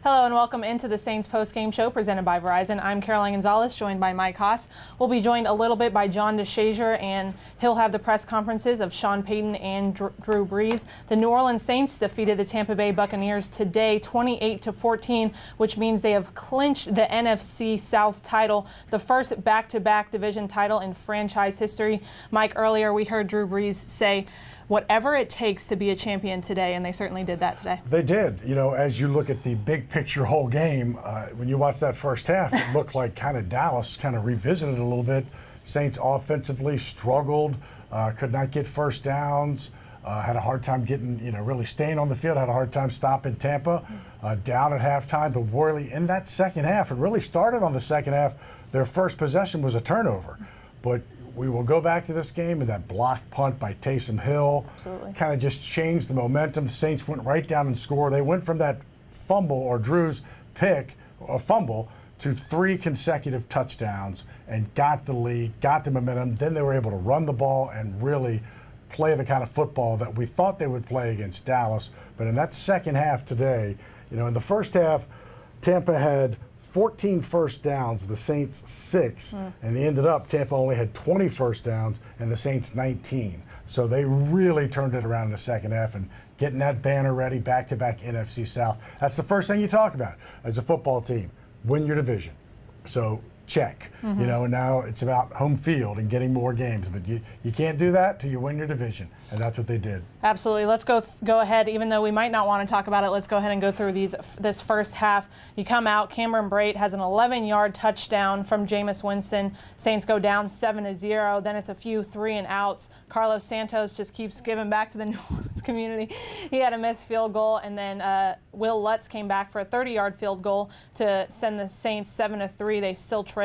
Hello and welcome into the Saints postgame show presented by Verizon. I'm Caroline Gonzalez, joined by Mike Haas. We'll be joined a little bit by John DeShazier, and he'll have the press conferences of Sean Payton and Drew Brees. The New Orleans Saints defeated the Tampa Bay Buccaneers today 28-14, which means they have clinched the NFC South title, the first back-to-back division title in franchise history. Mike, earlier we heard Drew Brees say, whatever it takes to be a champion today, and they certainly did that today. They did. You know, as you look at the big picture whole game, when you watch that first half, it looked like kind of Dallas kind of revisited a little bit. Saints offensively struggled, could not get first downs, had a hard time getting, really staying on the field, had a hard time stopping Tampa, down at halftime. But really in that second half, it really started on the second half, their first possession was a turnover. But we will go back to this game, and that blocked punt by Taysom Hill kind of just changed the momentum. The Saints went right down and scored. They went from that fumble or Drew's pick or fumble to 3 consecutive touchdowns and got the lead, got the momentum. Then they were able to run the ball and really play the kind of football that we thought they would play against Dallas. But in that second half today, in the first half, Tampa had 14 first downs, the Saints 6, and they ended up, Tampa only had 20 first downs and the Saints 19. So they really turned it around in the second half and getting that banner ready, back-to-back NFC South. That's the first thing you talk about as a football team, win your division. So check, and now it's about home field and getting more games, but you can't do that till you win your division, and that's what they did. Absolutely. Let's go ahead, even though we might not want to talk about it, let's go ahead and go through this first half. You come out, Cameron Brate has an 11-yard touchdown from Jameis Winston. Saints go down 7-0. Then it's a few 3-and-outs. Carlos Santos just keeps giving back to the New Orleans community. He had a missed field goal, and then Will Lutz came back for a 30-yard field goal to send the Saints 7-3. They still trailed.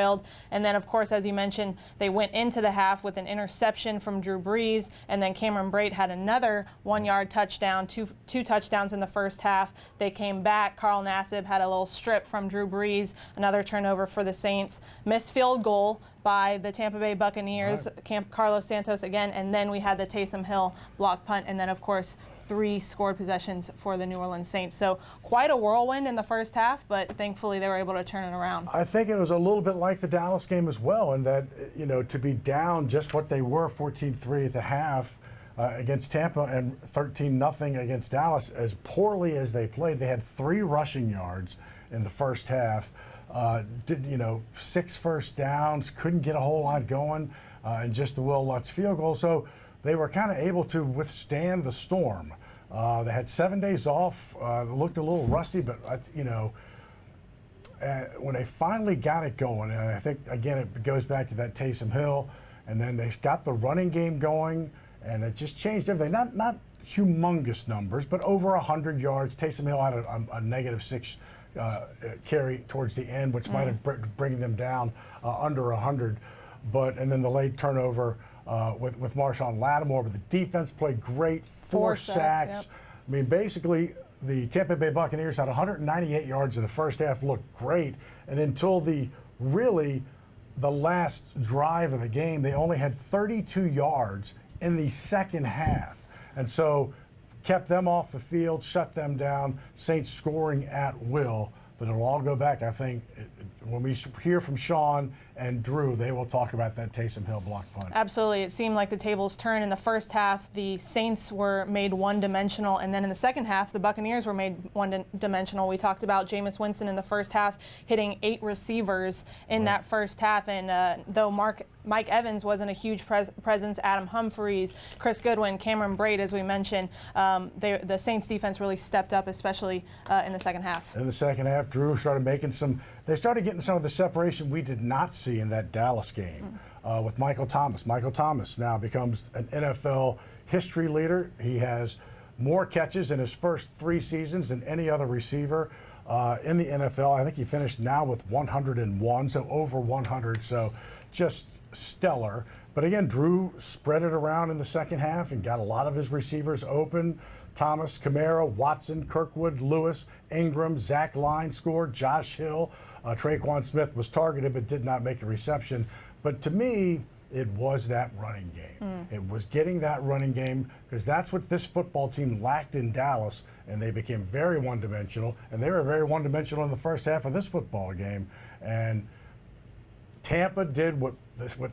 And then, of course, as you mentioned, they went into the half with an interception from Drew Brees, and then Cameron Brate had another 1-yard touchdown, two touchdowns in the first half. They came back. Carl Nassib had a little strip from Drew Brees, another turnover for the Saints. Missed field goal by the Tampa Bay Buccaneers, Carlos Santos again, and then we had the Taysom Hill block punt, and then, of course, 3 scored possessions for the New Orleans Saints. So quite a whirlwind in the first half, but thankfully they were able to turn it around. I think it was a little bit like the Dallas game as well, in that, to be down just what they were, 14-3 at the half against Tampa and 13-0 against Dallas, as poorly as they played. They had 3 rushing yards in the first half. 6 first downs, couldn't get a whole lot going, and just the Will Lutz field goal. So they were kind of able to withstand the storm. They had 7 days off. Looked a little rusty, but when they finally got it going, and I think again it goes back to that Taysom Hill, and then they got the running game going, and it just changed everything. Not humongous numbers, but over 100 yards. Taysom Hill had a -6 carry towards the end, which might have bring them down under 100. And then the late turnover with Marshawn Lattimore, but the defense played great. 4 sacks. Yep. I mean, basically, the Tampa Bay Buccaneers had 198 yards in the first half, looked great, and until the last drive of the game, they only had 32 yards in the second half. And so kept them off the field, shut them down, Saints scoring at will. But it'll all go back, I think, when we hear from Sean and Drew, they will talk about that Taysom Hill block punt. Absolutely. It seemed like the tables turned. In the first half, the Saints were made one-dimensional, and then in the second half, the Buccaneers were made one-dimensional. We talked about Jameis Winston in the first half hitting 8 receivers in that first half, and though Mike Evans wasn't a huge presence, Adam Humphries, Chris Goodwin, Cameron Brate, as we mentioned, the Saints defense really stepped up, especially in the second half. In the second half, Drew started they started getting some of the separation we did not see in that Dallas game with Michael Thomas. Michael Thomas now becomes an NFL history leader. He has more catches in his first 3 seasons than any other receiver in the NFL. I think he finished now with 101, so over 100, so just stellar. But again, Drew spread it around in the second half and got a lot of his receivers open. Thomas, Kamara, Watson, Kirkwood, Lewis, Ingram, Zach Line scored, Josh Hill. Traquan Smith was targeted but did not make a reception. But to me, it was that running game. It was getting that running game, because that's what this football team lacked in Dallas, and they became very one-dimensional, and they were very one-dimensional in the first half of this football game. And Tampa did what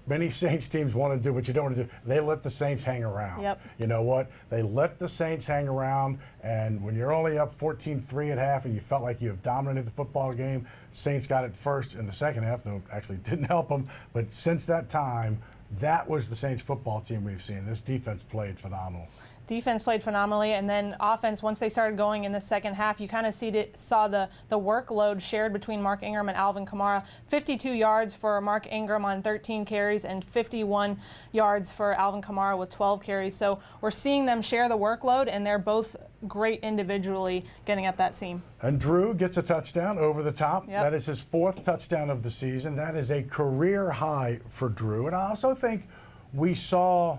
many Saints teams want to do, what you don't want to do. They let the Saints hang around. Yep. You know what? They let the Saints hang around, and when you're only up 14-3 at half and you felt like you have dominated the football game, Saints got it first in the second half, though actually didn't help them. But since that time, that was the Saints football team we've seen. This defense played phenomenal. Defense played phenomenally, and then offense, once they started going in the second half, you kind of saw the workload shared between Mark Ingram and Alvin Kamara. 52 yards for Mark Ingram on 13 carries and 51 yards for Alvin Kamara with 12 carries. So we're seeing them share the workload, and they're both great individually getting at that seam. And Drew gets a touchdown over the top. Yep. That is his 4th touchdown of the season. That is a career high for Drew. And I also think we saw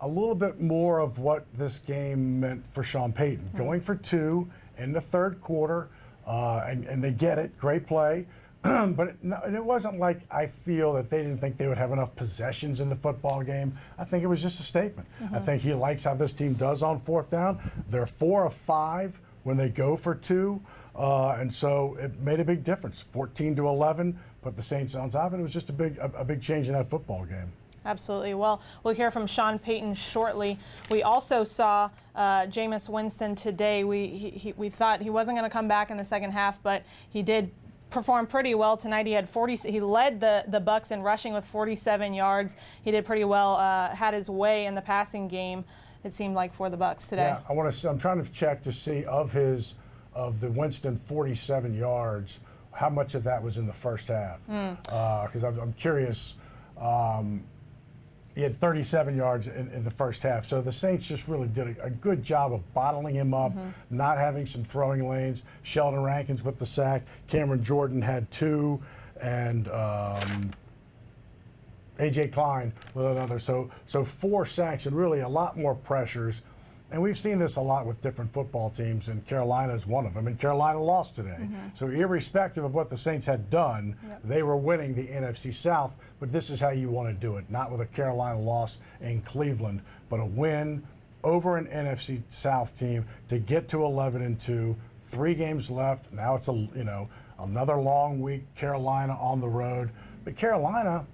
a little bit more of what this game meant for Sean Payton. Going for 2 in the third quarter, and they get it. Great play. But it wasn't like I feel that they didn't think they would have enough possessions in the football game. I think it was just a statement. I think he likes how this team does on 4th down. They're 4 of 5 when they go for 2. And so it made a big difference. 14-11, put the Saints on top, and it was just a big change in that football game. Absolutely. Well, we'll hear from Sean Payton shortly. We also saw Jameis Winston today. We thought he wasn't going to come back in the second half, but he did perform pretty well tonight. He led the Bucs in rushing with 47 yards. He did pretty well. Had his way in the passing game, it seemed like, for the Bucs today. Yeah, I'm trying to check to see of the Winston 47 yards, how much of that was in the first half? Because I'm curious. He had 37 yards in the first half. So the Saints just really did a good job of bottling him up, not having some throwing lanes. Sheldon Rankins with the sack. Cameron Jordan had 2, and A.J. Klein with another. So 4 sacks and really a lot more pressures. And we've seen this a lot with different football teams, and Carolina is one of them. And Carolina lost today. So irrespective of what the Saints had done, they were winning the NFC South. But this is how you want to do it, not with a Carolina loss in Cleveland, but a win over an NFC South team to get to 11-2. 3 games left. Now it's another long week. Carolina on the road, but Carolina,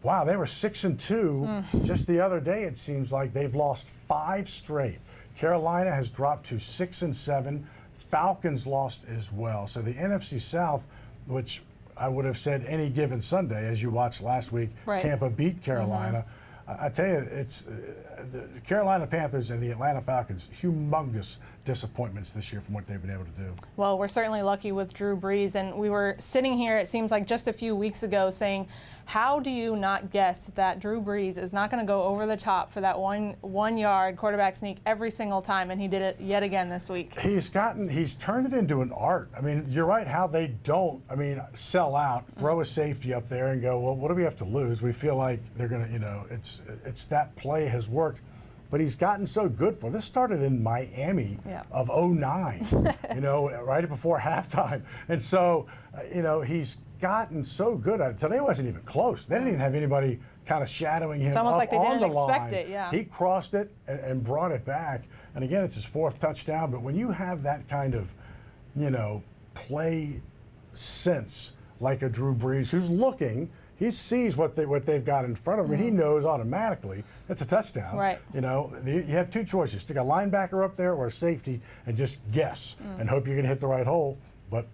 wow, they were 6-2 just the other day. It seems like they've lost 5 straight. Carolina has dropped to 6-7. Falcons lost as well. So the NFC South, which I would have said any given Sunday, as you watched last week, Tampa beat Carolina. I tell you, it's the Carolina Panthers and the Atlanta Falcons, humongous disappointments this year from what they've been able to do. Well, we're certainly lucky with Drew Brees, and we were sitting here, it seems like just a few weeks ago, saying, how do you not guess that Drew Brees is not going to go over the top for that one-yard quarterback sneak every single time, and he did it yet again this week. He's turned it into an art. I mean, you're right how they don't, sell out, throw a safety up there and go, well, what do we have to lose? We feel like they're going to, it's that play has worked. But he's gotten so good for this. Started in Miami of 09, right before halftime. And so, he's gotten so good at it. Today wasn't even close. They didn't even have anybody kind of shadowing him. It's almost up like they on didn't the expect line. it, yeah. He crossed it and brought it back. And again, it's his 4th touchdown. But when you have that kind of, play sense like a Drew Brees who's looking, he sees what they've got in front of him, and he knows automatically it's a touchdown. Right. You have 2 choices: stick a linebacker up there or a safety, and just guess and hope you're going to hit the right hole. But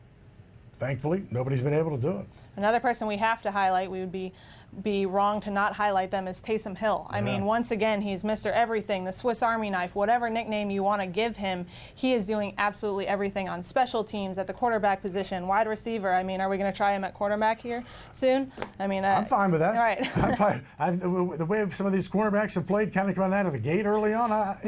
thankfully, nobody's been able to do it. Another person we have to highlight, we would be wrong to not highlight them, is Taysom Hill. I mean, once again, he's Mr. Everything, the Swiss Army knife, whatever nickname you want to give him. He is doing absolutely everything on special teams, at the quarterback position, wide receiver. Are we going to try him at quarterback here soon? I'm fine with that. Right. I'm fine. The way some of these cornerbacks have played, kind of coming out of the gate early on,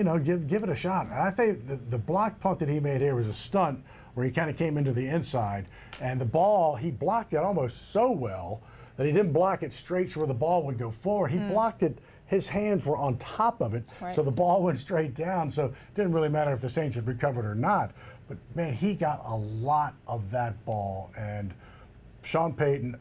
give it a shot. And I think the block punt that he made here was a stunt, where he kind of came into the inside, and the ball, he blocked it almost so well that he didn't block it straight so where the ball would go forward. He blocked it, his hands were on top of it, so the ball went straight down. So it didn't really matter if the Saints had recovered or not. But man, he got a lot of that ball, and Sean Payton,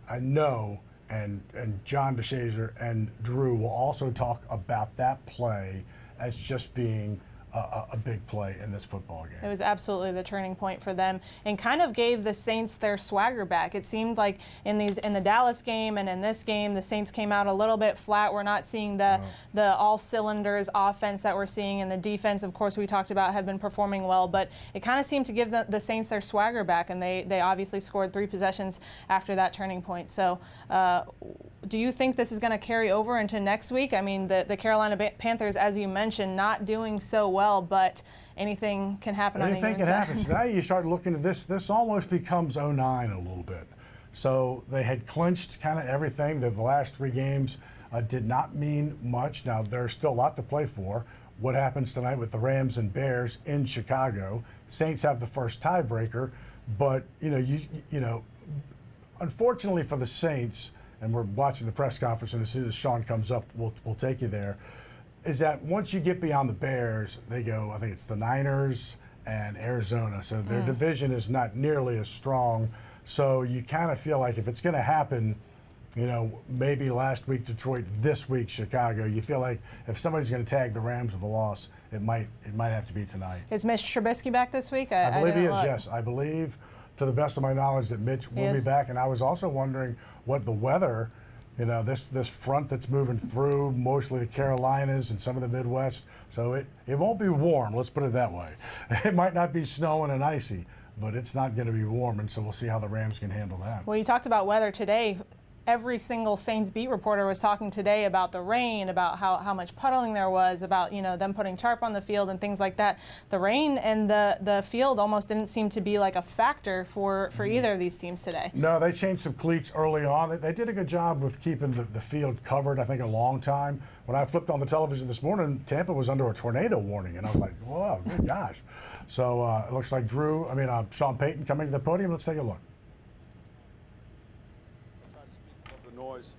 I know, and John DeShazier and Drew will also talk about that play as just being a big play in this football game. It was absolutely the turning point for them and kind of gave the Saints their swagger back. It seemed like in the Dallas game and in this game, the Saints came out a little bit flat. We're not seeing the all cylinders offense that we're seeing, and the defense, of course, we talked about had been performing well, but it kind of seemed to give the Saints their swagger back, and they obviously scored 3 possessions after that turning point. So do you think this is going to carry over into next week? I mean, the Carolina Panthers, as you mentioned, not doing so well, but anything can happen on Anything can happen. So now you start looking at this almost becomes 09 a little bit. So they had clinched kind of everything. The last 3 games did not mean much. Now, there's still a lot to play for. What happens tonight with the Rams and Bears in Chicago? Saints have the first tiebreaker, but you know, unfortunately for the Saints, and we're watching the press conference, and as soon as Sean comes up, we'll take you there, is that once you get beyond the Bears, they go, I think it's the Niners and Arizona. So their division is not nearly as strong. So you kind of feel like if it's going to happen, maybe last week Detroit, this week Chicago, you feel like if somebody's going to tag the Rams with a loss, it might have to be tonight. Is Mitch Trubisky back this week? I believe he is, yes. I believe, to the best of my knowledge, that Mitch will be back. And I was also wondering what the weather, this front that's moving through mostly the Carolinas and some of the Midwest. So it won't be warm, let's put it that way. It might not be snowing and icy, but it's not going to be warm, and so we'll see how the Rams can handle that. Well, you talked about weather today. Every single Saints beat reporter was talking today about the rain, about how much puddling there was, about them putting tarp on the field and things like that. The rain and the field almost didn't seem to be like a factor for either of these teams today. No, they changed some cleats early on. They did a good job with keeping the field covered, I think, a long time. When I flipped on the television this morning, Tampa was under a tornado warning, and I was like, whoa, good gosh. So it looks like Sean Payton coming to the podium. Let's take a look. Noise.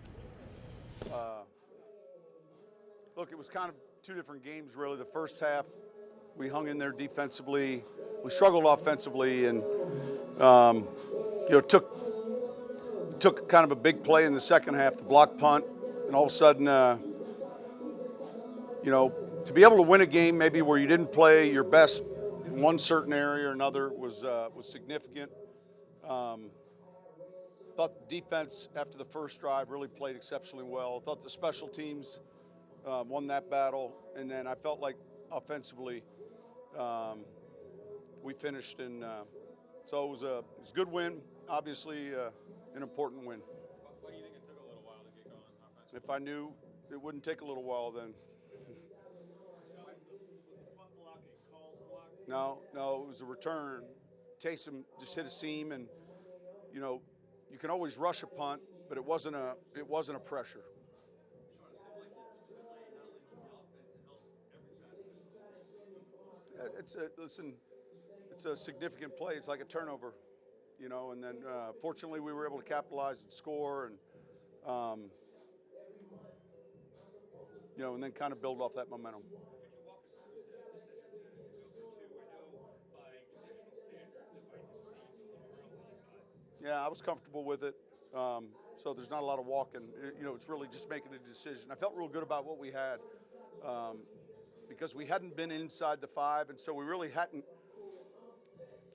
Look, it was kind of 2 different games, really. The first half, we hung in there defensively. We struggled offensively, and took kind of a big play in the second half, the block punt, and all of a sudden, to be able to win a game maybe where you didn't play your best in one certain area or another was significant. Thought the defense after the first drive really played exceptionally well. Thought the special teams won that battle, and then I felt like offensively we finished, and so it was a good win. Obviously, an important win. Why do you think it took a little while to get going offensively? If I knew it wouldn't take a little while, then. No, it was a return. Taysom just hit a seam, and you can always rush a punt, but it wasn't a pressure. It's a significant play. It's like a turnover, and then fortunately we were able to capitalize and score, and and then kind of build off that momentum. Yeah, I was comfortable with it. So there's not a lot of walking. It's really just making a decision. I felt real good about what we had because we hadn't been inside the 5, and so we really hadn't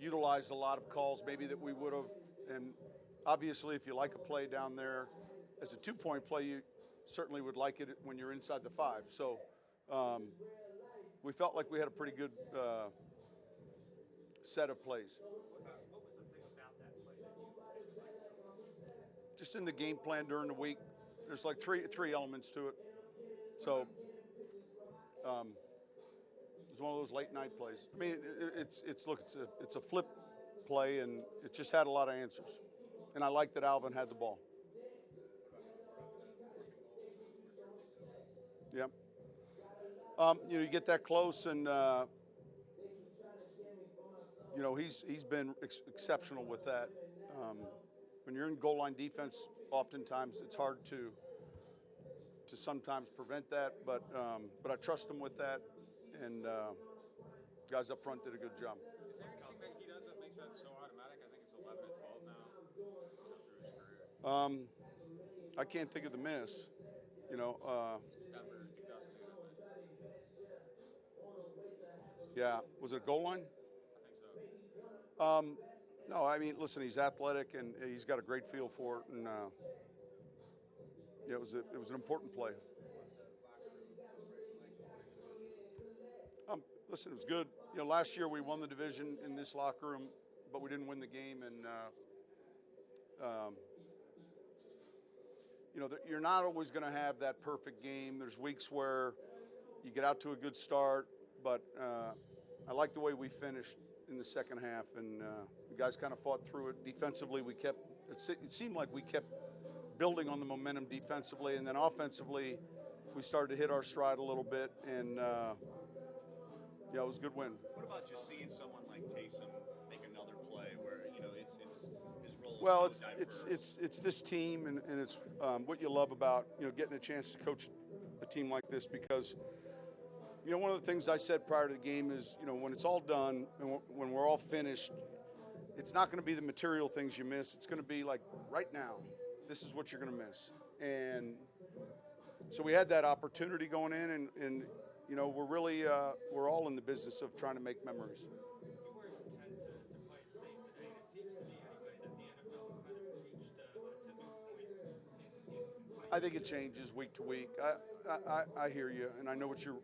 utilized a lot of calls maybe that we would have. And obviously, if you like a play down there as a 2-point play, you certainly would like it when you're inside the 5. So we felt like we had a pretty good set of plays. Just in the game plan during the week, there's like three elements to it. So it's one of those late night plays. I mean, it's a flip play, and it just had a lot of answers. And I like that Alvin had the ball. Yep. You get that close, and he's been exceptional with that. When you're in goal line defense, oftentimes it's hard to sometimes prevent that, but I trust him with that, and guys up front did a good job. Is everything that he does that makes that so automatic? I think it's 11 and 12 now through his career. I can't think of the miss. You know, Denver 2008, yeah, was it a goal line? I think so. No, I mean, listen, he's athletic and he's got a great feel for it, and yeah, it was an important play. Listen, it was good. You know, last year we won the division in this locker room, but we didn't win the game, and you know, you're not always going to have that perfect game. There's weeks where you get out to a good start, but I like the way we finished in the second half, and the guys kind of fought through it. Defensively, it seemed like we kept building on the momentum defensively, and then offensively, we started to hit our stride a little bit, and yeah, it was a good win. What about just seeing someone like Taysom make another play where, you know, it's his role is Well, so diverse? it's this team, and it's what you love about, you know, getting a chance to coach a team like this, because, you know, one of the things I said prior to the game is, you know, when it's all done and when we're all finished, it's not going to be the material things you miss. It's going to be like right now, this is what you're going to miss. And so we had that opportunity going in, and you know, we're really we're all in the business of trying to make memories. You were content to play it safe today, and it seems to me anyway that the NFL has kind of reached a tipping point. I think it changes week to week. I hear you, and I know what you're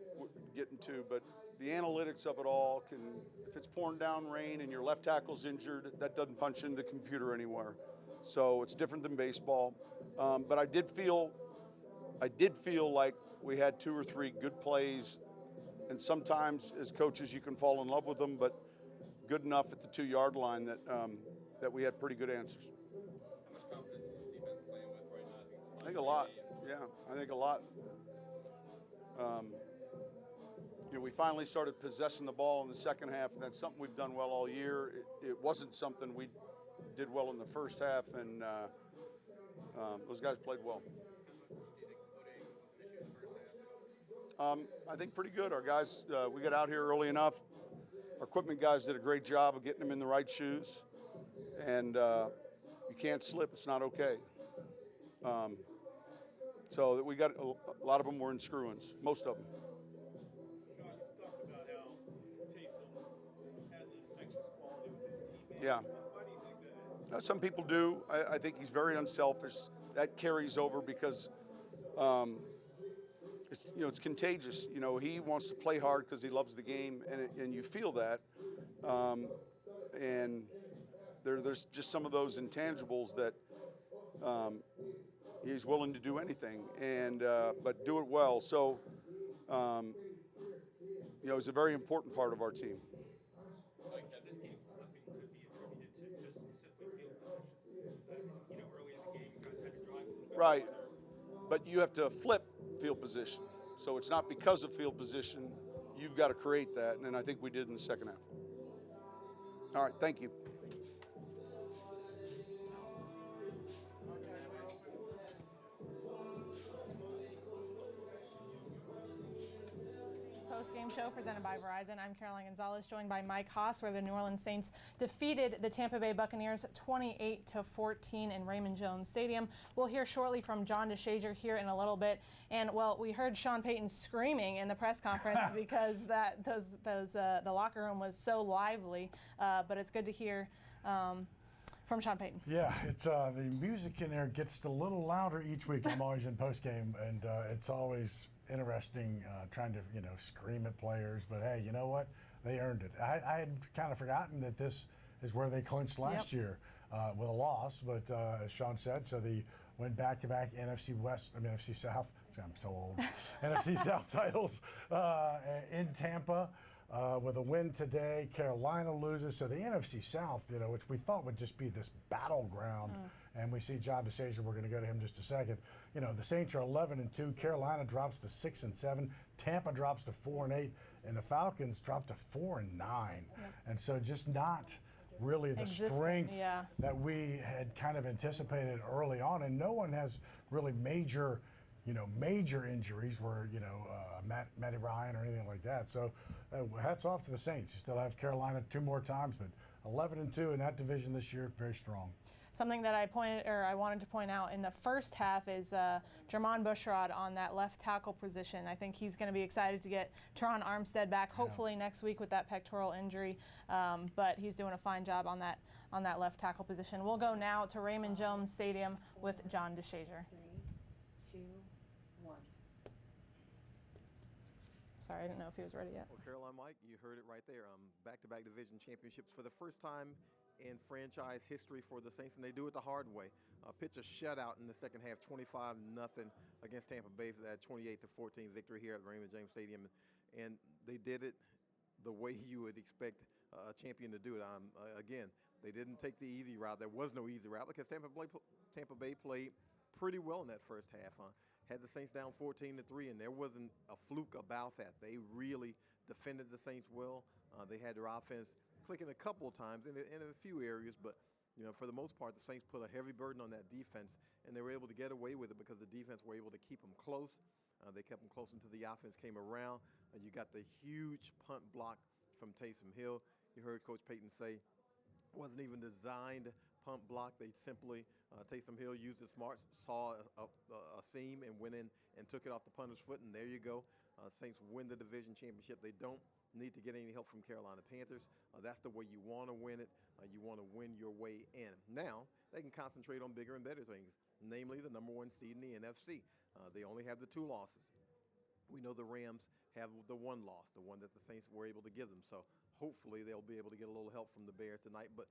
getting to, but the analytics of it all can, if it's pouring down rain and your left tackle's injured, that doesn't punch into the computer anywhere. So it's different than baseball. But I did feel like we had 2 or 3 good plays, and sometimes as coaches you can fall in love with them, but good enough at the 2-yard line that we had pretty good answers. How much confidence is this defense playing with right now? I think a lot. Yeah, I think a lot. You know, we finally started possessing the ball in the second half, and that's something we've done well all year. It wasn't something we did well in the first half, and those guys played well. I think pretty good. Our guys, we got out here early enough. Our equipment guys did a great job of getting them in the right shoes, and you can't slip. It's not okay. So that we got a lot of them were in screw-ins, most of them. Sean, you talked about how Taysom has an infectious quality with his teammates. Yeah. Why do you think that is? Some people do. I think he's very unselfish. That carries over because, it's contagious. You know, he wants to play hard because he loves the game, and you feel that. And there's just some of those intangibles that he's willing to do anything, and but do it well. So, he's a very important part of our team. Like that this game flipping could be attributed to just simply field position. Early in the game, you guys had to drive a little bit. Right. But you have to flip field position. So it's not because of field position. You've got to create that, and I think we did in the second half. All right, thank you. Postgame show presented by Verizon. I'm Caroline Gonzalez, joined by Mike Haas, where the New Orleans Saints defeated the Tampa Bay Buccaneers 28-14 in Raymond Jones Stadium. We'll hear shortly from John DeShazier here in a little bit. And, well, we heard Sean Payton screaming in the press conference because the locker room was so lively. But it's good to hear from Sean Payton. Yeah, it's the music in there gets a little louder each week. I'm always in postgame, and it's always interesting trying to scream at players, but hey, you know what, they earned it. I had kind of forgotten that this is where they clinched last year with a loss, but as Sean said, so they went back-to-back NFC South, I'm so old, NFC South titles in Tampa. With a win today, Carolina loses, so the NFC South, which we thought would just be this battleground, and we see John DeShazier. We're going to go to him in just a second. The Saints are 11-2. Carolina drops to 6-7. Tampa drops to 4-8, and the Falcons drop to 4-9. And so just not really the strength that we had kind of anticipated early on, and no one has really major injuries where, Matty Ryan or anything like that. So hats off to the Saints. You still have Carolina 2 more times, but 11-2 in that division this year, very strong. Something that I wanted to point out in the first half is Jermon Bushrod on that left tackle position. I think he's going to be excited to get Teron Armstead back, hopefully next week with that pectoral injury. But he's doing a fine job on that left tackle position. We'll go now to Raymond Jones Stadium with John DeShazier. 3, 2, 1. Sorry, I didn't know if he was ready yet. Well, Caroline, Mike, you heard it right there. Back-to-back division championships for the first time in franchise history for the Saints, and they do it the hard way. Pitch a shutout in the second half, 25-0 against Tampa Bay for that 28-14 victory here at Raymond James Stadium, and they did it the way you would expect a champion to do it. Again, they didn't take the easy route. There was no easy route because Tampa Bay played pretty well in that first half. Had the Saints down 14-3, and there wasn't a fluke about that. They really defended the Saints well. They had their offense clicking a couple of times in a few areas, but for the most part, the Saints put a heavy burden on that defense, and they were able to get away with it because the defense were able to keep them close. They kept them close until the offense came around, and you got the huge punt block from Taysom Hill. You heard Coach Payton say it wasn't even designed punt block. They simply, Taysom Hill used his smarts, saw a seam and went in and took it off the punter's foot, and there you go. Saints win the division championship. They don't need to get any help from Carolina Panthers. That's the way you want to win it. You want to win your way in. Now, they can concentrate on bigger and better things, namely the #1 seed in the NFC. They only have the 2 losses. We know the Rams have the 1 loss, the one that the Saints were able to give them. So hopefully they'll be able to get a little help from the Bears tonight. But,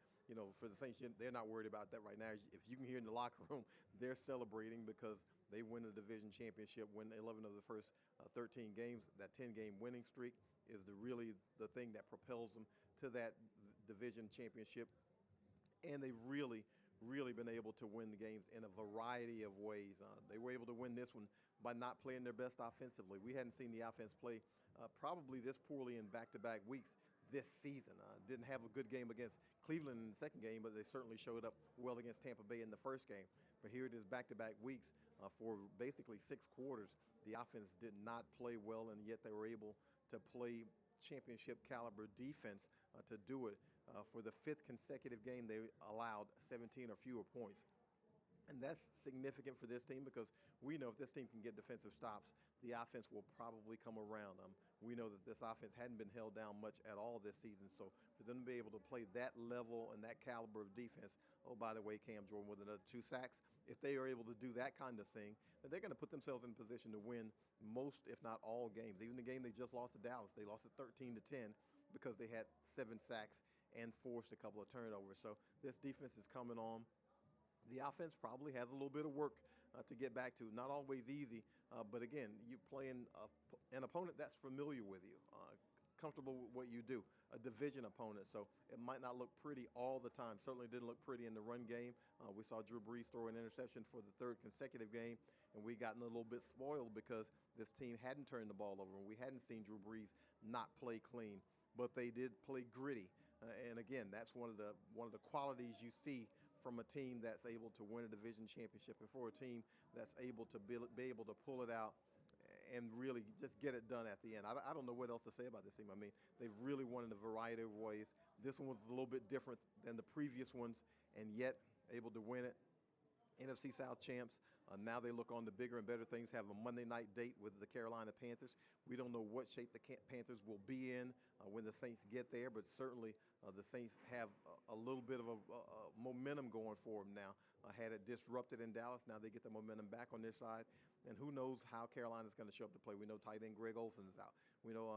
for the Saints, they're not worried about that right now. If you can hear in the locker room, they're celebrating because they win the division championship, win 11 of the first 13 games. That 10-game winning streak is really the thing that propels them to that division championship. And they've really been able to win the games in a variety of ways. They were able to win this one by not playing their best offensively. We hadn't seen the offense play probably this poorly in back-to-back weeks this season. Didn't have a good game against Cleveland in the second game, but they certainly showed up well against Tampa Bay in the first game. But here it is back-to-back weeks for basically 6 quarters. The offense did not play well, and yet they were able to play championship caliber defense to do it. For the 5th consecutive game, they allowed 17 or fewer points. And that's significant for this team because we know if this team can get defensive stops, the offense will probably come around. We know that this offense hadn't been held down much at all this season. So for them to be able to play that level and that caliber of defense, oh, by the way, Cam Jordan with another 2 sacks, if they are able to do that kind of thing, then they're going to put themselves in a position to win most, if not all, games. Even the game they just lost to Dallas, they lost it 13-10 because they had 7 sacks and forced a couple of turnovers. So this defense is coming on. The offense probably has a little bit of work to get back to. Not always easy, but again, you're playing an opponent that's familiar with you, comfortable with what you do, a division opponent. So it might not look pretty all the time. Certainly didn't look pretty in the run game. We saw Drew Brees throw an interception for the 3rd consecutive game, and we gotten a little bit spoiled because this team hadn't turned the ball over, and we hadn't seen Drew Brees not play clean. But they did play gritty. And again, that's one of the qualities you see from a team that's able to win a division championship, and for a team that's able to be able to pull it out and really just get it done at the end. I don't know what else to say about this team. I mean, they've really won in a variety of ways. This one was a little bit different than the previous ones, and yet able to win it. NFC South champs. Now they look on to bigger and better things, have a Monday night date with the Carolina Panthers. We don't know what shape the Panthers will be in when the Saints get there, but certainly the Saints have a little bit of a momentum going for them now. Had it disrupted in Dallas, now they get the momentum back on their side. And who knows how Carolina's going to show up to play. We know tight end Greg Olsen is out. We know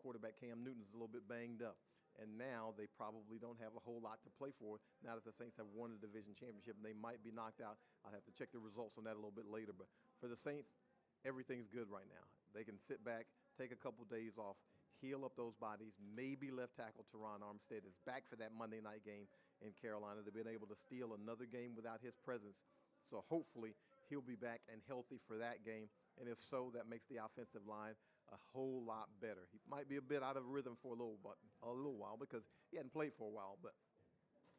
quarterback Cam Newton's a little bit banged up. And now they probably don't have a whole lot to play for now that the Saints have won the division championship, and they might be knocked out. I'll have to check the results on that a little bit later. But for the Saints, everything's good right now. They can sit back, take a couple days off, heal up those bodies. Maybe left tackle Teron Armstead is back for that Monday night game in Carolina. They've been able to steal another game without his presence. So hopefully he'll be back and healthy for that game. And if so, that makes the offensive line a whole lot better. He might be a bit out of rhythm for a little while because he hadn't played for a while, but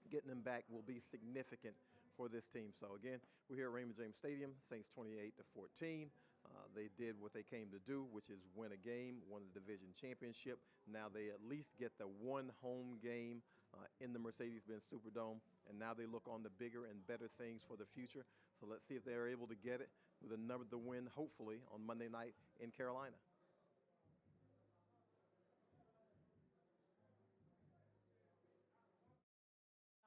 getting him back will be significant for this team. So again, we're here at Raymond James Stadium, Saints 28-14. They did what they came to do, which is win a game, won the division championship. Now they at least get the 1 home game in the Mercedes-Benz Superdome, and now they look on to bigger and better things for the future. So let's see if they're able to get it with another win, hopefully, on Monday night in Carolina.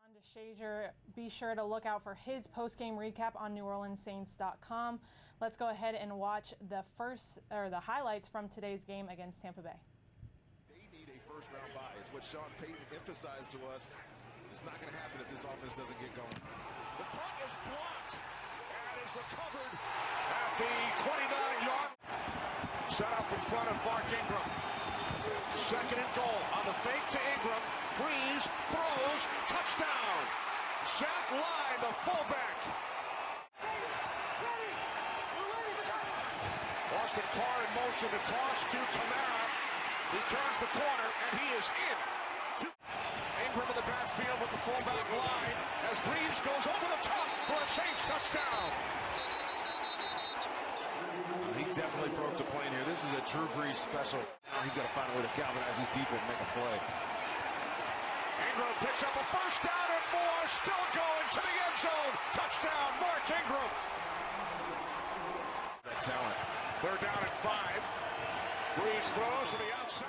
John DeShazier, be sure to look out for his post-game recap on NewOrleansSaints.com. Let's go ahead and watch the highlights from today's game against Tampa Bay. They need a first-round bye. It's what Sean Payton emphasized to us. It's not going to happen if this offense doesn't get going. The punt is blocked and is recovered at the 29-yard. Set up in front of Mark Ingram. Second and goal on the fake to Ingram. Brees throws, touchdown. Zach Line, the fullback. Austin Carr in motion to toss to Kamara. He turns the corner and he is in. Ingram in the backfield with the fullback line as Brees goes over the top for a Saints touchdown. He definitely broke the plane here. This is a Drew Brees special. Now he's got to find a way to galvanize his defense and make a play. Ingram picks up a first down and more, still going to the end zone. Touchdown, Mark Ingram. That talent. They're down at 5. Brees throws to the outside.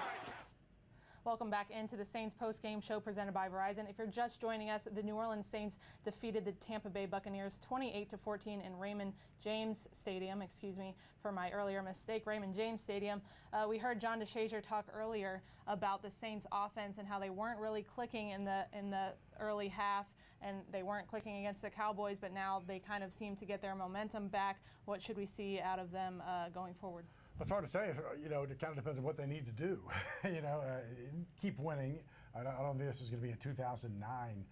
Welcome back into the Saints post-game show presented by Verizon. If you're just joining us, the New Orleans Saints defeated the Tampa Bay Buccaneers 28-14 in Raymond James Stadium. Excuse me for my earlier mistake, Raymond James Stadium. We heard John DeShazier talk earlier about the Saints offense and how they weren't really clicking in the early half, and they weren't clicking against the Cowboys, but now they kind of seem to get their momentum back. What should we see out of them going forward? It's hard to say. It kind of depends on what they need to do. Keep winning. I don't think this is going to be a 2009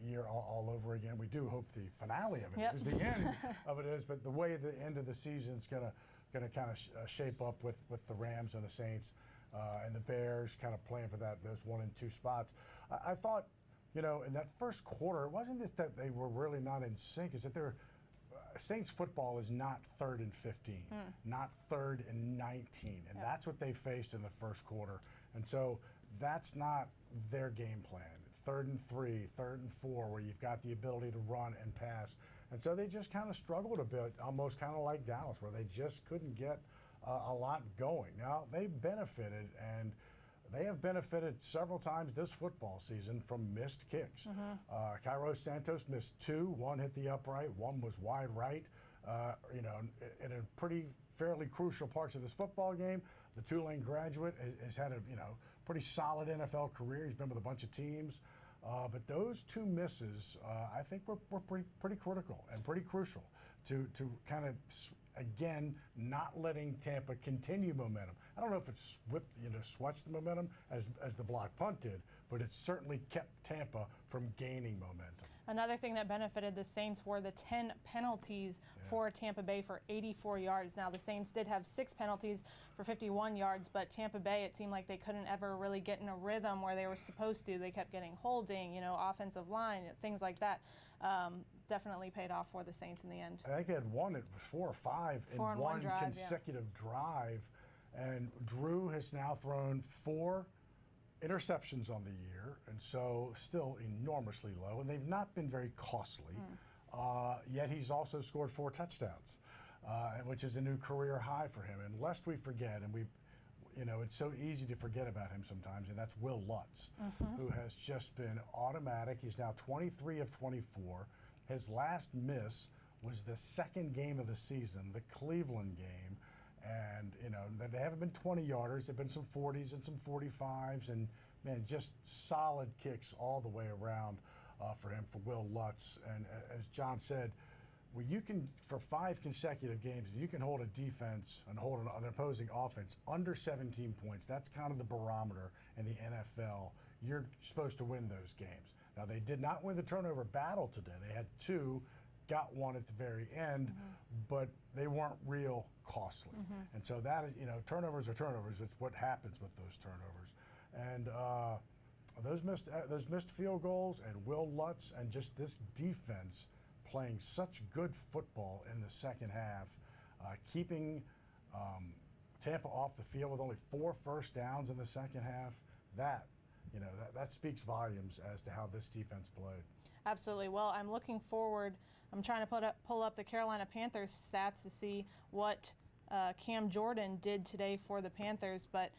year all over again. We do hope the finale of it is the end of it is, but the way the end of the season is going to kind of shape up with the Rams and the Saints and the Bears kind of playing for those 1 and 2 spots. I thought, in that first quarter, it wasn't that they were really not in sync. It's that they're Saints football is not 3rd and 15, not 3rd and 19, and that's what they faced in the first quarter. And so that's not their game plan. 3rd and 3, 3rd and 4, where you've got the ability to run and pass. And so they just kind of struggled a bit, almost kind of like Dallas, where they just couldn't get a lot going. Now, they benefited, and they have benefited several times this football season from missed kicks. Cairo Santos missed 2. 1 hit the upright. 1 was wide right. In a pretty fairly crucial parts of this football game. The Tulane graduate has had a pretty solid NFL career. He's been with a bunch of teams. But those 2 misses, I think, were pretty critical and pretty crucial to kind of, again, not letting Tampa continue momentum. I don't know if it's switched the momentum as the block punt did, but it certainly kept Tampa from gaining momentum. Another thing that benefited the Saints were the 10 penalties for Tampa Bay for 84 yards. Now, the Saints did have 6 penalties for 51 yards, but Tampa Bay, it seemed like they couldn't ever really get in a rhythm where they were supposed to. They kept getting holding, offensive line, things like that. Definitely paid off for the Saints in the end. I think they had 4 or 5 in one drive, consecutive drive. And Drew has now thrown 4 interceptions on the year, and so still enormously low, and they've not been very costly. Yet he's also scored 4 touchdowns, which is a new career high for him. And lest we forget, and it's so easy to forget about him sometimes, and that's Will Lutz, who has just been automatic. He's now 23 of 24. His last miss was the 2nd game of the season, the Cleveland game. And, they haven't been 20-yarders. There have been some 40s and some 45s. And, man, just solid kicks all the way around for him, for Will Lutz. And as John said, for 5 consecutive games, you can hold a defense and hold an opposing offense under 17 points. That's kind of the barometer in the NFL. You're supposed to win those games. Now, they did not win the turnover battle today. They had 2. Got 1 at the very end, but they weren't real costly. And so that is, turnovers are turnovers. It's what happens with those turnovers. And those missed field goals, and Will Lutz, and just this defense playing such good football in the second half, keeping Tampa off the field with only 4 first downs in the second half. That that speaks volumes as to how this defense played. Absolutely. Well, I'm looking forward. I'm trying to pull up the Carolina Panthers stats to see what Cam Jordan did today for the Panthers, but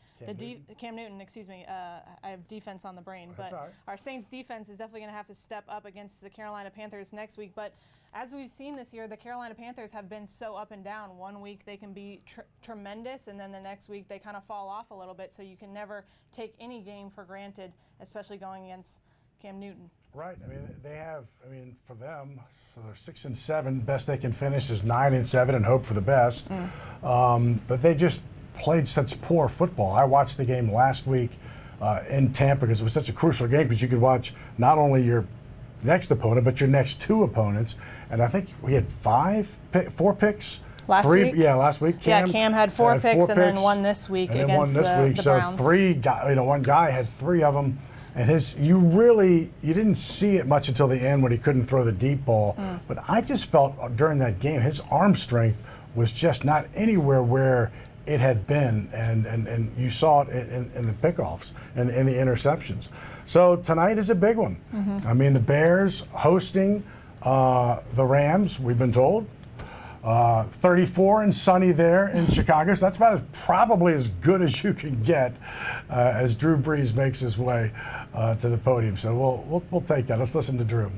Cam Newton, excuse me. I have defense on the brain, but all right. Our Saints defense is definitely going to have to step up against the Carolina Panthers next week. But as we've seen this year, the Carolina Panthers have been so up and down. One week they can be tremendous, and then the next week they kind of fall off a little bit. So you can never take any game for granted, especially going against Cam Newton. Right. I mean, they have. I mean, for them, so they're 6-7. Best they can finish is 9-7, and hope for the best. But they just played such poor football. I watched the game last week in Tampa because it was such a crucial game because you could watch not only your next opponent but your next two opponents. And I think we had 4 picks. Last week? Yeah, last week. Cam had 4 picks and then one this week against the Browns. So 3 guys, one guy had 3 of them. And you didn't see it much until the end when he couldn't throw the deep ball. But I just felt during that game his arm strength was just not anywhere where it had been, and you saw it in the pickoffs and in the interceptions. So tonight is a big one. I mean, the Bears hosting the Rams, we've been told. 34 and sunny there in Chicago. So that's about probably as good as you can get as Drew Brees makes his way to the podium. So we'll take that. Let's listen to Drew.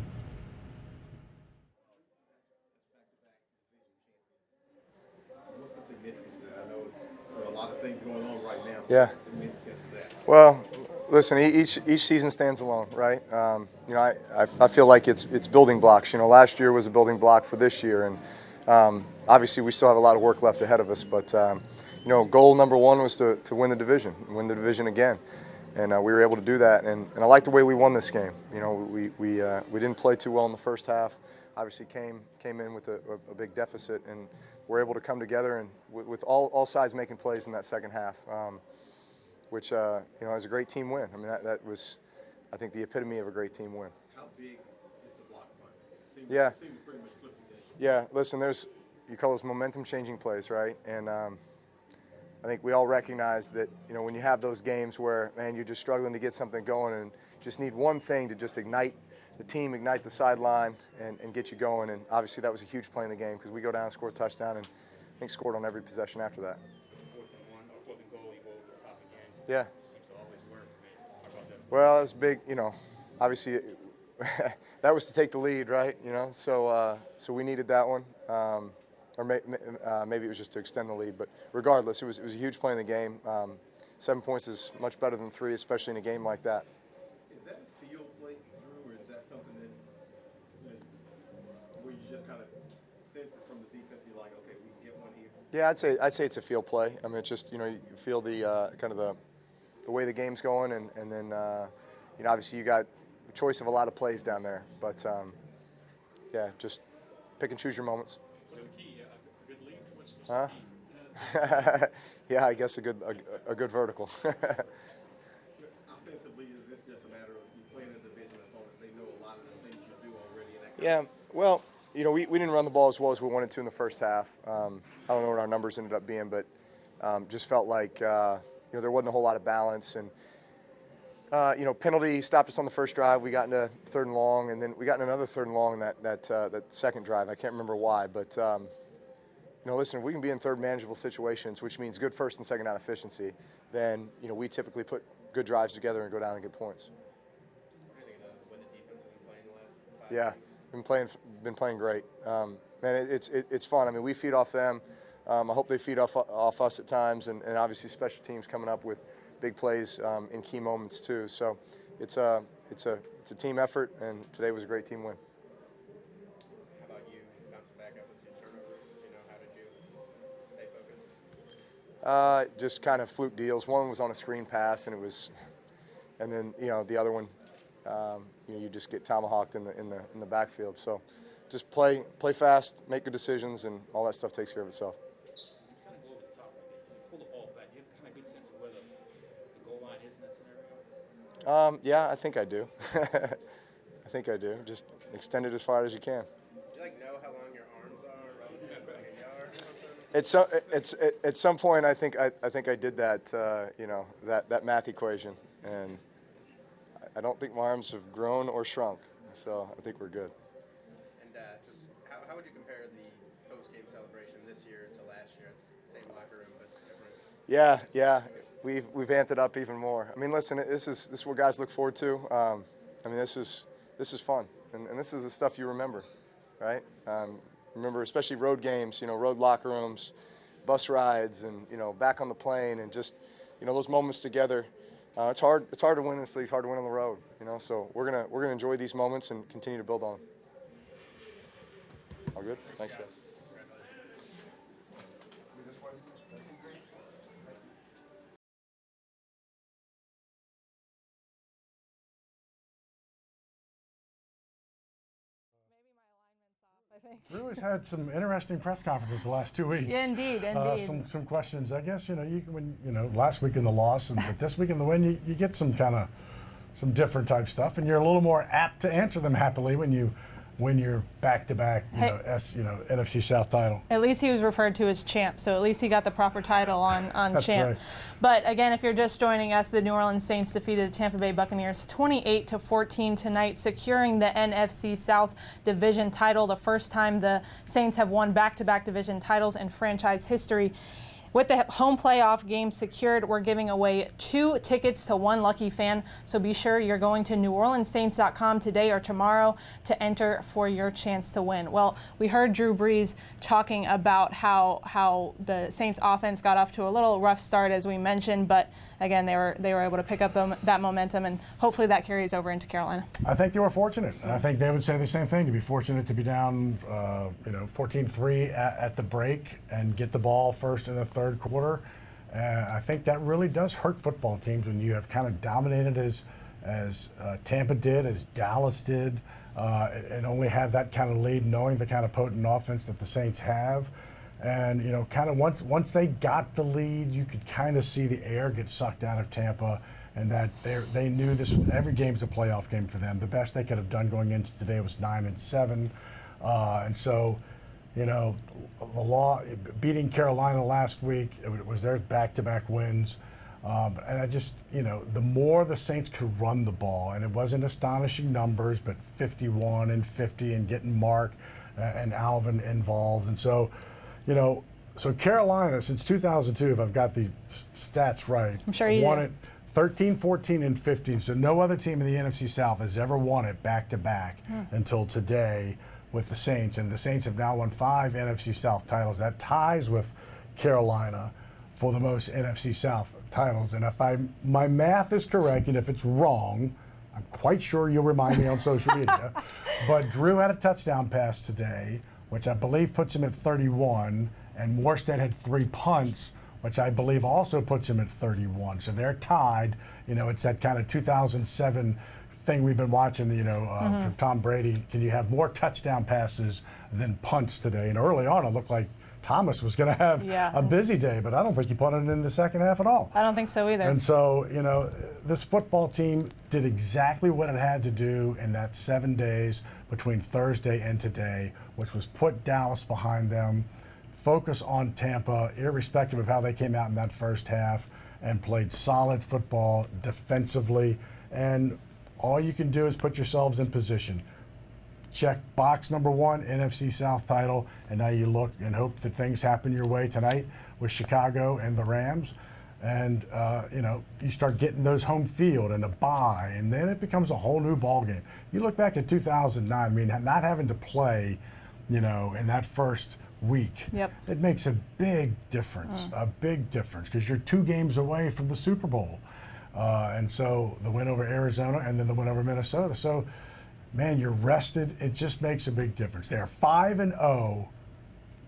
What's the significance of that? I know there are a lot of things going on right now. Yeah. What's the significance of that? Well, listen, each season stands alone, right? I feel like it's building blocks. Last year was a building block for this year, and obviously we still have a lot of work left ahead of us. But goal number 1 was to win the division again, and we were able to do that. And I like the way we won this game. We didn't play too well in the first half. Obviously came in with a big deficit, and we're able to come together and with all sides making plays in that second half. Which is a great team win. I mean, that was, I think, the epitome of a great team win. How big is the block punt? It seemed pretty much flipped the game. Yeah, listen, you call those momentum-changing plays, right? And I think we all recognize that, when you have those games where, man, you're just struggling to get something going and just need one thing to just ignite the team, ignite the sideline, and get you going. And obviously that was a huge play in the game because we go down and score a touchdown, and I think scored on every possession after that. 4th and goal, you go over the top again. Yeah. It seems to always work, man. Just talk about that. Well, it was big, obviously that was to take the lead, right? So we needed that one. Or maybe it was just to extend the lead, but regardless, it was a huge play in the game. 7 points is much better than 3, especially in a game like that. Is that a field play, Drew, or is that something that where you just kind of sense it from the defense? You're like, okay, we can get one here. Yeah, I'd say it's a field play. I mean, it's just you feel the kind of the way the game's going, and then obviously you got a choice of a lot of plays down there, but yeah, just pick and choose your moments. What's the key? A good lead? What's Huh? Yeah, I guess a good vertical. Offensively, is this just a matter of you playing a division opponent? They know a lot of the things you do already. Yeah, well, we didn't run the ball as well as we wanted to in the first half. I don't know what our numbers ended up being, but just felt like there wasn't a whole lot of balance. And penalty stopped us on the first drive. We got into 3rd and long, and then we got in another 3rd and long in that second drive. I can't remember why, but listen, if we can be in third manageable situations, which means good first and second down efficiency, then we typically put good drives together and go down and get points. Yeah, been playing great. Man, it's fun. I mean, we feed off them. I hope they feed off us at times, and obviously special teams coming up with big plays in key moments too. So it's a team effort, and today was a great team win. How about you bouncing back after 2 turnovers? How did you stay focused? Just kind of fluke deals. One was on a screen pass, and then the other one, you just get tomahawked in the backfield. So just play fast, make good decisions, and all that stuff takes care of itself. Kind of go over the top. Like, pull the ball back. Do you have kind of good sense of where the goal line is in that scenario? Yeah, I think I do. I think I do. Just extend it as far as you can. Do you know how long your arms are relative to your yard or something? At some point, I think I did that that math equation, and I don't think my arms have grown or shrunk, so I think we're good. And just how would you compare the post-game celebration this year to last year? It's the same locker room, but different. Yeah. We've amped it up even more. I mean, listen, this is what guys look forward to. I mean, this is fun, and this is the stuff you remember, right? Remember, especially road games, road locker rooms, bus rides, and back on the plane, and just those moments together. It's hard to win in this league. It's hard to win on the road, So we're gonna enjoy these moments and continue to build on them. All good. Thanks, guys. Drew has had some interesting press conferences the last 2 weeks. Yeah, indeed. Some questions. I guess last week in the loss, but this week in the win, you get some different type stuff, and you're a little more apt to answer them happily when you win your back-to-back NFC South title. At least he was referred to as champ, so at least he got the proper title on That's champ. right. But again, if you're just joining us, the New Orleans Saints defeated the Tampa Bay Buccaneers 28-14 tonight, securing the NFC South division title, the first time the Saints have won back-to-back division titles in franchise history. With the home playoff game secured, we're giving away 2 tickets to one lucky fan. So be sure you're going to NewOrleansSaints.com today or tomorrow to enter for your chance to win. Well, we heard Drew Brees talking about how the Saints offense got off to a little rough start, as we mentioned, but again, they were able to pick up that momentum, and hopefully that carries over into Carolina. I think they were fortunate, and I think they would say the same thing, to be fortunate to be down 14-3 at the break and get the ball first in the third quarter. I think that really does hurt football teams when you have kind of dominated as Tampa did, as Dallas did, and only had that kind of lead, knowing the kind of potent offense that the Saints have. And kind of once they got the lead, you could kind of see the air get sucked out of Tampa, and that they knew every game's a playoff game for them. The best they could have done going into today was 9-7, and so. The beating Carolina last week, it was their back-to-back wins. And I just, the more the Saints could run the ball, and it wasn't astonishing numbers, but 51 and 50 and getting Mark and Alvin involved. And so, so Carolina, since 2002, if I've got the stats right, I'm sure you won do. it 13, 14, and 15. So no other team in the NFC South has ever won it back-to-back until today with the Saints, and the Saints have now won 5 NFC South titles. That ties with Carolina for the most NFC South titles. And if my math is correct, and if it's wrong, I'm quite sure you'll remind me on social media. But Drew had a touchdown pass today, which I believe puts him at 31, and Morstead had 3 punts, which I believe also puts him at 31. So they're tied. It's that kind of 2007 thing we've been watching, from Tom Brady. Can you have more touchdown passes than punts today? And early on, it looked like Thomas was going to have a busy day, but I don't think he punted in the second half at all. I don't think so either. And so, this football team did exactly what it had to do in that 7 days between Thursday and today, which was put Dallas behind them, focus on Tampa, irrespective of how they came out in that first half, and played solid football defensively. And all you can do is put yourselves in position. Check box number 1, NFC South title, and now you look and hope that things happen your way tonight with Chicago and the Rams. And, you start getting those home field and a bye, and then it becomes a whole new ballgame. You look back at 2009, not having to play, in that first week. Yep. It makes a big difference, because you're 2 games away from the Super Bowl. And so the win over Arizona and then the win over Minnesota. So, man, you're rested. It just makes a big difference. They are 5-0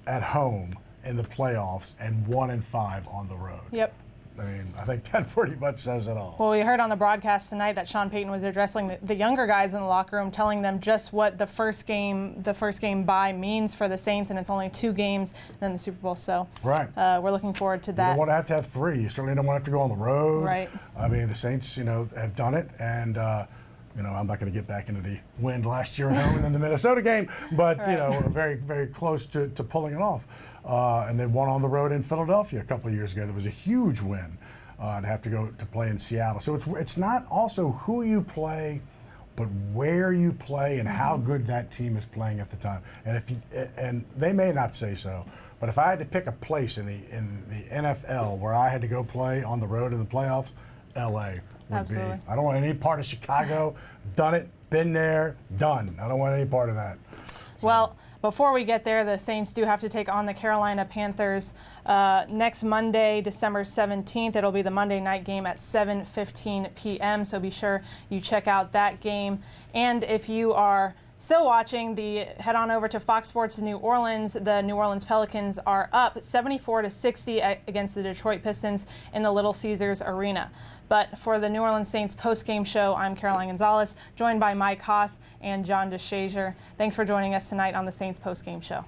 at home in the playoffs and 1-5 on the road. Yep. I think that pretty much says it all. Well, we heard on the broadcast tonight that Sean Payton was addressing the younger guys in the locker room, telling them just what the first game bye means for the Saints, and it's only 2 games, and then the Super Bowl. So right. We're looking forward to that. You don't want to have 3. You certainly don't want to have to go on the road. Right. The Saints, have done it, and I'm not going to get back into the win last year at home and then the Minnesota game, but we're very, very close to pulling it off. And they won on the road in Philadelphia a couple of years ago. There was a huge win. and have to go to play in Seattle. So it's not also who you play, but where you play and how good that team is playing at the time. And they may not say so, but if I had to pick a place in the NFL where I had to go play on the road in the playoffs, LA would be. I don't want any part of Chicago. Done it, been there, done. I don't want any part of that. Well, before we get there, the Saints do have to take on the Carolina Panthers next Monday, December 17th. It'll be the Monday night game at 7:15 p.m., so be sure you check out that game. And if you are still watching, head on over to Fox Sports New Orleans. The New Orleans Pelicans are up 74-60 against the Detroit Pistons in the Little Caesars Arena. But for the New Orleans Saints postgame show, I'm Caroline Gonzalez, joined by Mike Haas and John DeShazier. Thanks for joining us tonight on the Saints postgame show.